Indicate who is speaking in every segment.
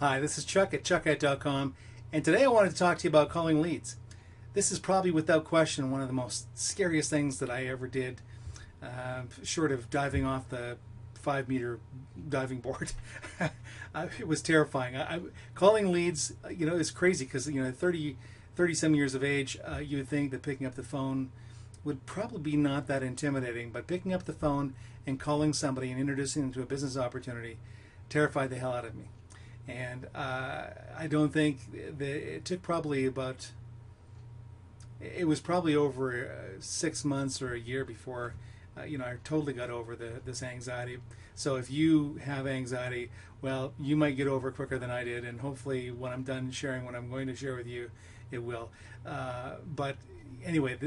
Speaker 1: Hi, this is Chuck at chuckit.com, and today I wanted to talk to you about calling leads. This is probably without question one of the most scariest things that I ever did, short of diving off the 5-meter diving board. It was terrifying. Calling leads, is crazy because, 30 some years of age, you would think that picking up the phone would probably be not that intimidating, but picking up the phone and calling somebody and introducing them to a business opportunity terrified the hell out of me. And I don't think that it took probably about, it was probably over 6 months or a year before, I totally got over this anxiety. So if you have anxiety, well, you might get over it quicker than I did, and hopefully when I'm done sharing what I'm going to share with you, it will. But anyway,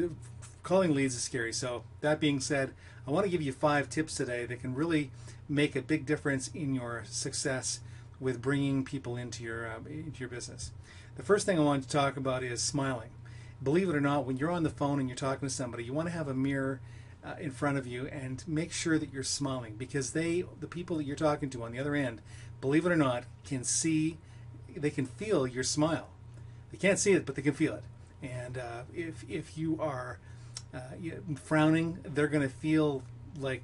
Speaker 1: calling leads is scary. So that being said, I want to give you 5 tips today that can really make a big difference in your success with bringing people into your business. The first thing I want to talk about is smiling. Believe it or not, when you're on the phone and you're talking to somebody, you want to have a mirror in front of you and make sure that you're smiling, because the people that you're talking to on the other end, believe it or not, can feel your smile. They can't see it, but they can feel it. And if you are frowning, they're going to feel like,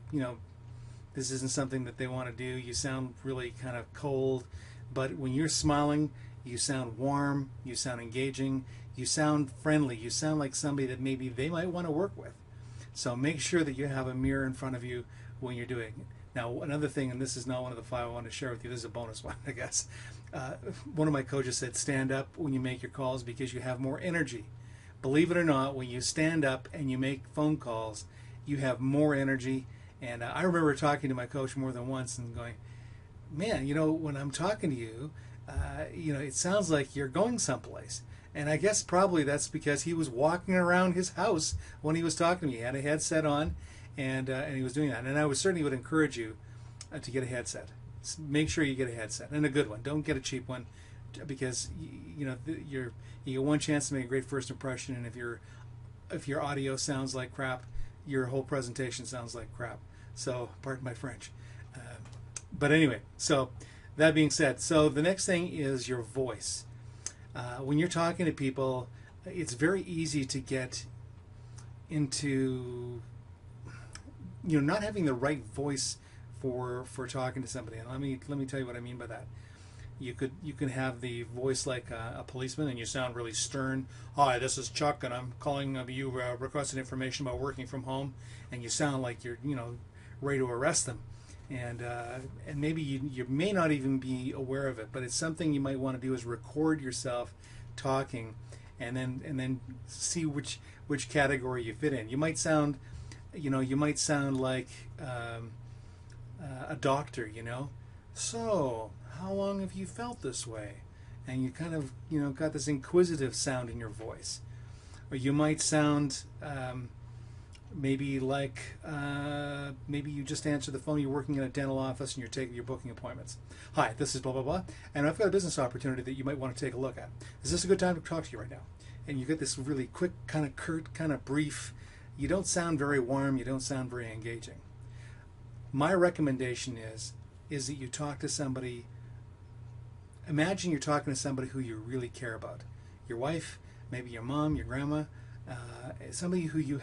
Speaker 1: this isn't something that they want to do. You sound really kind of cold. But when you're smiling, you sound warm, you sound engaging, you sound friendly, you sound like somebody that maybe they might want to work with. So make sure that you have a mirror in front of you when you're doing it. Now, another thing, and this is not one of the 5 I want to share with you, this is a bonus one, I guess. One of my coaches said, stand up when you make your calls because you have more energy. Believe it or not, when you stand up and you make phone calls, you have more energy. And I remember talking to my coach more than once and going, man, when I'm talking to you, it sounds like you're going someplace. And I guess probably that's because he was walking around his house when he was talking to me. He had a headset on, and he was doing that. And I certainly would encourage you to get a headset. Make sure you get a headset, and a good one. Don't get a cheap one, because you get one chance to make a great first impression. And if your audio sounds like crap, your whole presentation sounds like crap. So, pardon my French. But anyway, so that being said, so the next thing is your voice. When you're talking to people, it's very easy to get into, not having the right voice for talking to somebody. And let me tell you what I mean by that. You can have the voice like a policeman, and you sound really stern. Hi, this is Chuck, and I'm calling you requesting information about working from home, and you sound like you're ready to arrest them. And maybe you may not even be aware of it, but it's something you might want to do is record yourself talking, and then see which category you fit in. You might sound like a doctor, So, how long have you felt this way? And you kind of got this inquisitive sound in your voice. Or you might sound maybe like maybe you just answer the phone. You're working in a dental office and you're booking appointments. Hi, this is blah blah blah, and I've got a business opportunity that you might want to take a look at. Is this a good time to talk to you right now? And you get this really quick, kind of curt, kind of brief. You don't sound very warm. You don't sound very engaging. My recommendation is that you talk to somebody. Imagine you're talking to somebody who you really care about. Your wife, maybe your mom, your grandma. Somebody who you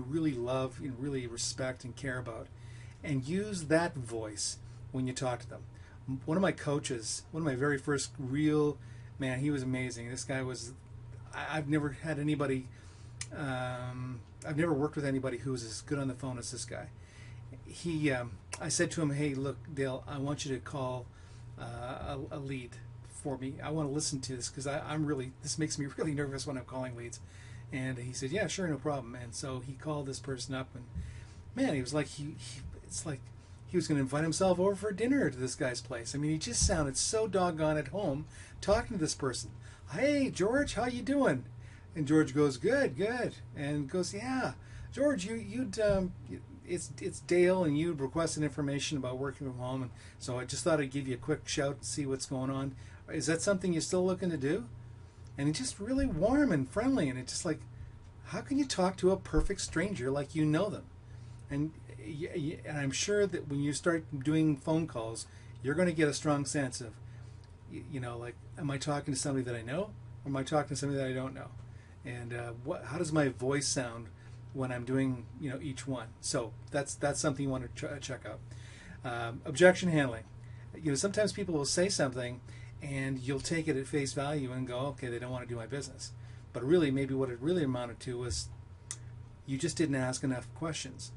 Speaker 1: really love and really respect and care about, and use that voice when you talk to them. One of my coaches, one of my very first real, man, he was amazing. This guy was, I've never had anybody, I've never worked with anybody who was as good on the phone as this guy. I said to him, hey, look, Dale, I want you to call a lead for me. I want to listen to this because this makes me really nervous when I'm calling leads. And he said, yeah, sure, no problem. And so he called this person up, and man, he was like, it's like he was going to invite himself over for dinner to this guy's place. I mean, he just sounded so doggone at home talking to this person. Hey, George, how you doing? And George goes, good, and goes, yeah, George, it's Dale, and you requested information about working from home, and so I just thought I'd give you a quick shout and see what's going on. Is that something you're still looking to do? And he's just really warm and friendly, and it's just like, how can you talk to a perfect stranger like you know them? And I'm sure that when you start doing phone calls, you're going to get a strong sense of, You know, like, am I talking to somebody that I know, or am I talking to somebody that I don't know? And how does my voice sound when I'm doing, you know, each one? So that's something you want to check out. Objection handling. You know, sometimes people will say something, and you'll take it at face value and go, okay, they don't want to do my business. But really, maybe what it really amounted to was you just didn't ask enough questions.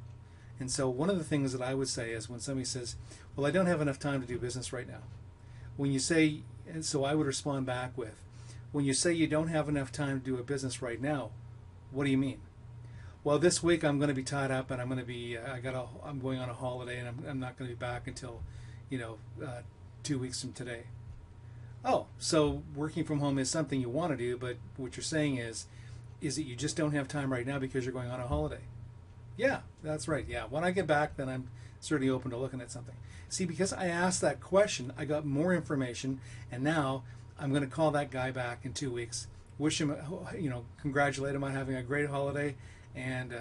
Speaker 1: And so one of the things that I would say is when somebody says, well, I don't have enough time to do business right now. When you say, and so I would respond back with, when you say you don't have enough time to do a business right now, what do you mean? Well, this week I'm going to be tied up, and I'm going to be, I'm going on a holiday, and I'm not going to be back until, you know, 2 weeks from today. Oh, so working from home is something you want to do, but what you're saying is that you just don't have time right now because you're going on a holiday. Yeah, that's right. Yeah, when I get back, then I'm certainly open to looking at something. See, because I asked that question, I got more information, and now I'm going to call that guy back in 2 weeks, wish him, you know, congratulate him on having a great holiday, and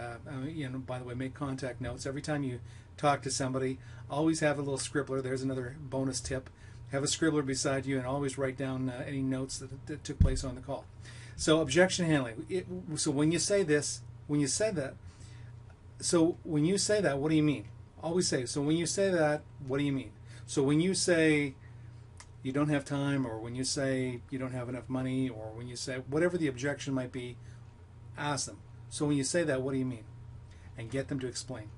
Speaker 1: you know, by the way, make contact notes every time you talk to somebody. Always have a little scribbler. There's another bonus tip. Have a scribbler beside you, and always write down any notes that took place on the call. So objection handling. So when you say this, when you say that, so when you say that, what do you mean? Always say, so when you say that, what do you mean? So when you say you don't have time, or when you say you don't have enough money, or when you say whatever the objection might be, ask them. So when you say that, what do you mean? And get them to explain.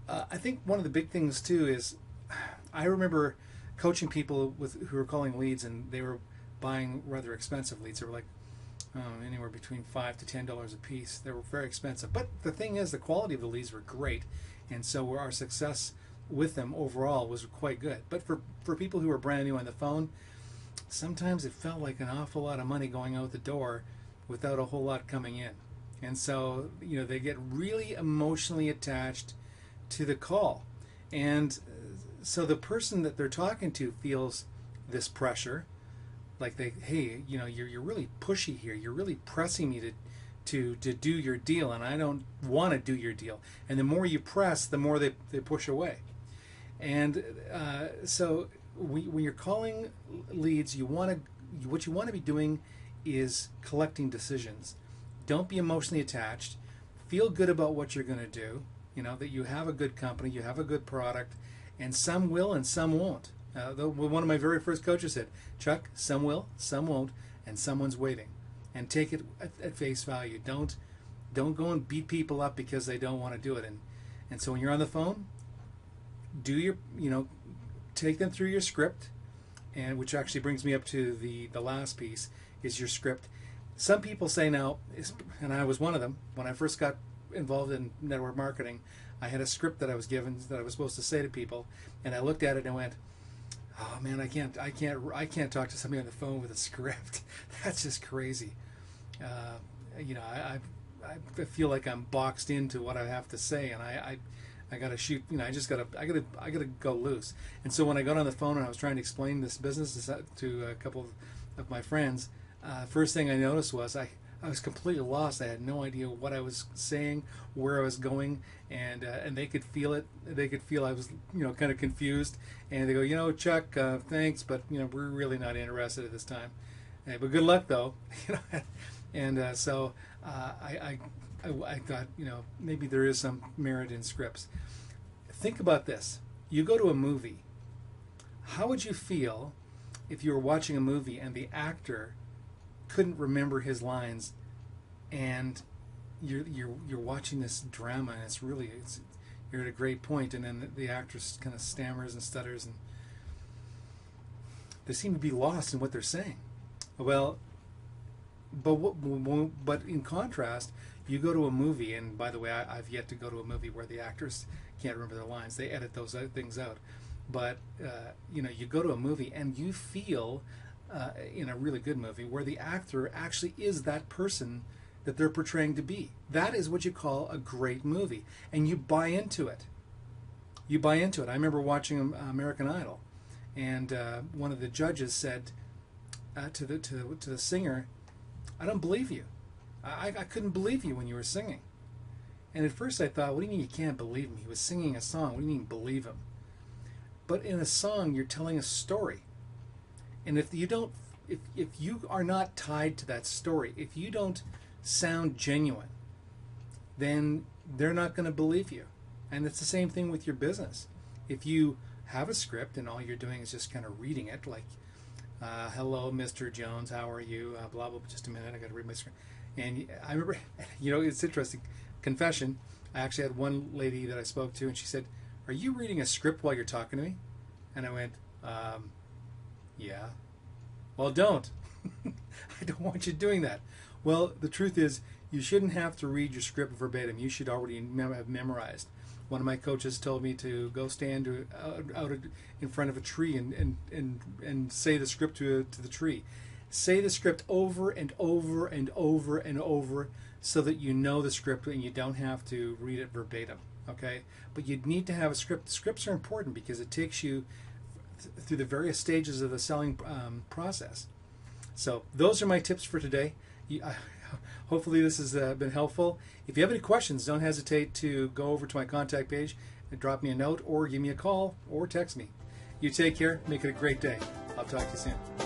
Speaker 1: I think one of the big things too is, I remember coaching people who were calling leads, and they were buying rather expensive leads. They were like anywhere between $5 to $10 a piece. They were very expensive. But the thing is, the quality of the leads were great, and so our success with them overall was quite good. But for people who were brand new on the phone, sometimes it felt like an awful lot of money going out the door without a whole lot coming in. And so, you know, they get really emotionally attached to the call. And so the person that they're talking to feels this pressure, like hey, you know, you're really pushy here. You're really pressing me to do your deal, and I don't want to do your deal. And the more you press, the more they push away. And so when you're calling leads, what you want to be doing is collecting decisions. Don't be emotionally attached. Feel good about what you're going to do. You know, that you have a good company, you have a good product, and some will and some won't. One of my very first coaches said, Chuck, some will, some won't, and someone's waiting. And take it at face value. Don't go and beat people up because they don't want to do it. And so when you're on the phone, take them through your script, and which actually brings me up to the last piece is your script. Some people say now, and I was one of them, when I first got involved in network marketing, I had a script that I was given that I was supposed to say to people, and I looked at it and went, oh man, I can't talk to somebody on the phone with a script. That's just crazy. You know, I feel like I'm boxed into what I have to say, and I got to shoot. You know, I gotta go loose. And so when I got on the phone and I was trying to explain this business to a couple of my friends, first thing I noticed was I was completely lost. I had no idea what I was saying, where I was going, and they could feel it. They could feel I was, you know, kind of confused. And they go, you know, Chuck, thanks, but you know, we're really not interested at this time. But good luck, though. You know, and so I thought, you know, maybe there is some merit in scripts. Think about this: you go to a movie. How would you feel if you were watching a movie and the actor couldn't remember his lines, and you're watching this drama, and you're at a great point, and then the actress kind of stammers and stutters, and they seem to be lost in what they're saying. Well, but in contrast, you go to a movie, and by the way, I've yet to go to a movie where the actors can't remember their lines. They edit those things out. But you know, you go to a movie and you feel in a really good movie where the actor actually is that person that they're portraying to be. That is what you call a great movie, and you buy into it. You buy into it. I remember watching American Idol, and one of the judges said to the singer, "I don't believe you. I couldn't believe you when you were singing." And at first I thought, what do you mean you can't believe him? He was singing a song. What do you mean believe him? But in a song, you're telling a story. And if you don't, if you are not tied to that story, if you don't sound genuine, then they're not going to believe you. And it's the same thing with your business. If you have a script and all you're doing is just kind of reading it, like, hello, Mr. Jones, how are you? Blah, blah, just a minute, I got to read my script. And I remember, it's interesting. Confession, I actually had one lady that I spoke to, and she said, are you reading a script while you're talking to me? And I went, yeah. Well, don't. I don't want you doing that. Well, the truth is, you shouldn't have to read your script verbatim. You should already have memorized. One of my coaches told me to go stand out in front of a tree and say the script to the tree. Say the script over and over and over and over so that you know the script and you don't have to read it verbatim. Okay? But you need to have a script. Scripts are important because it takes you through the various stages of the selling process. So those are my tips for today. Hopefully this has been helpful. If you have any questions, don't hesitate to go over to my contact page and drop me a note or give me a call or text me. You take care. Make it a great day. I'll talk to you soon.